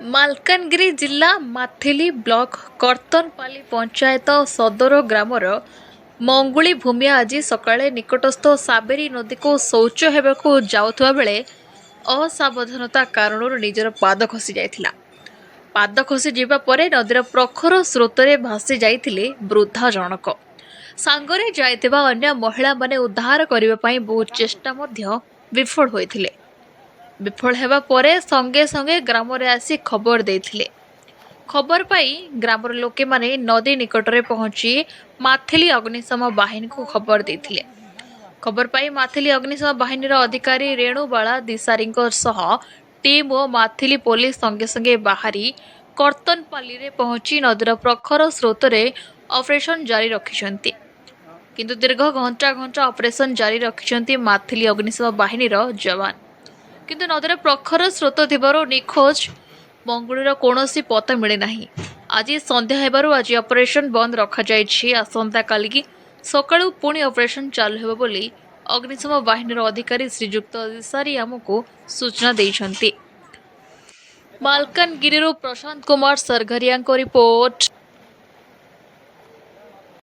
ମାଲକାନଗିରି ଜିଲ୍ଲା ମାଥିଲି ବ୍ଲକ କର୍ତ୍ତନପାଲି ପଞ୍ଚାୟତ ସଦର ଗ୍ରାମର ମଙ୍ଗୁଳି ଭୂମିଆ ଆଜି ସକାଳେ ନିକଟସ୍ଥ ସାବେରୀ ନଦୀକୁ ଶୌଚ ହେବାକୁ ଯାଉଥିବା ବେଳେ ଅସାବଧାନତା କାରଣରୁ ନିଜର ପାଦ ଖସି ଯାଇଥିଲା। ପାଦ ଖସି ଯିବା ପରେ ନଦୀର ପ୍ରଖର ସ୍ରୋତରେ ଭାସି ଯାଇଥିଲେ ବୃଦ୍ଧା ଜଣକ। ସାଙ୍ଗରେ ଯାଇଥିବା ଅନ୍ୟ ମହିଳାମାନେ ଉଦ୍ଧାର କରିବା ପାଇଁ ବହୁ ଚେଷ୍ଟା ମଧ୍ୟ ବିଫଳ ହୋଇଥିଲେ। ବିଫଳ ହେବା ପରେ ସଙ୍ଗେ ସଙ୍ଗେ ଗ୍ରାମରେ ଆସି ଖବର ଦେଇଥିଲେ। ଖବର ପାଇ ଗ୍ରାମର ଲୋକେମାନେ ନଦୀ ନିକଟରେ ପହଞ୍ଚି ମାଥିଲି ଅଗ୍ନିଶମ ବାହିନୀକୁ ଖବର ଦେଇଥିଲେ। ଖବର ପାଇ ମାଥିଲି ଅଗ୍ନିଶମ ବାହିନୀର ଅଧିକାରୀ ରେଣୁବାଳା ଦିଶାରୀଙ୍କ ସହ ଟିମ୍ ଓ ମାଥିଲି ପୋଲିସ ସଙ୍ଗେ ସଙ୍ଗେ ବାହାରି କର୍ତ୍ତନପାଲିରେ ପହଞ୍ଚି ନଦୀର ପ୍ରଖର ସ୍ରୋତରେ ଅପରେସନ ଜାରି ରଖିଛନ୍ତି। କିନ୍ତୁ ଦୀର୍ଘ ଘଣ୍ଟା ଘଣ୍ଟା ଅପରେସନ ଜାରି ରଖିଛନ୍ତି ମାଥିଲି ଅଗ୍ନିଶମ ବାହିନୀର ଯବାନ। କିନ୍ତୁ ନଦୀର ପ୍ରଖର ସ୍ରୋତ ଥିବାରୁ ନିଖୋଜ ମଙ୍ଗୁଳିର କୌଣସି ପତା ମିଳିନାହିଁ। ଆଜି ସନ୍ଧ୍ୟା ହେବାରୁ ଆଜି ଅପରେସନ ବନ୍ଦ ରଖାଯାଇଛି। ଆସନ୍ତାକାଲି ସକାଳୁ ପୁଣି ଅପରେସନ ଚାଲୁ ହେବ ବୋଲି ଅଗ୍ନିଶମ ବାହିନୀର ଅଧିକାରୀ ଶ୍ରୀଯୁକ୍ତ ଦିଶାରୀ ଆମକୁ ସୂଚନା ଦେଇଛନ୍ତି। ମାଲକାନଗିରିରୁ ପ୍ରଶାନ୍ତ କୁମାର ସରଘରିଆଙ୍କ ରିପୋର୍ଟ।